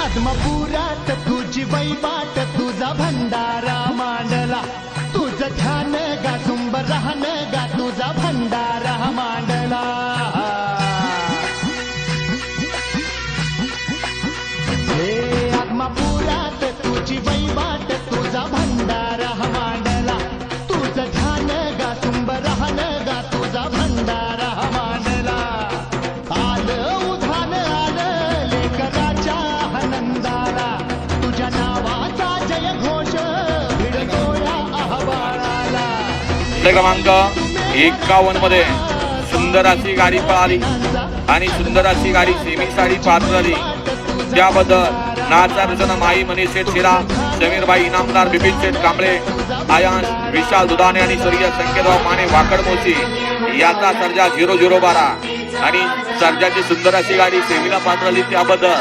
आत्मपुरात तुझी वैबाट तुझा भंडारा मांडला तुझं ध्यान गा तुंब राहन गा तुझा भंडारा मांडला हे आत्मपुरात तुझी वैबाट तुझा भंडारा मांडला तुझं ध्यान गा तुंब राहन गा तुझा भंडारा मांडला आलं उधान आलं लेकराच्या आनंदाला तुझ्या नावाचा जय घोष भिडतोया अहवाळाला. क्रमांक 51 मध्ये सुंदर अशी गाडी पळाली आणि सुंदर अशी गाडी सेमीसाठी पात्र झाली. त्याबद्दल नाचार्जन माई मनीष शेठ शिरा, समीरबाई इनामदार, बिपिन शेठ कांबळे, आयांश विशाल दुधाने आणि स्वर्गीय संकेतराव माने वाकडमोशी याचा सर्जा 0012 आणि सर्जाची सुंदर अशी गाडी सेमीला पात्र झाली. त्याबद्दल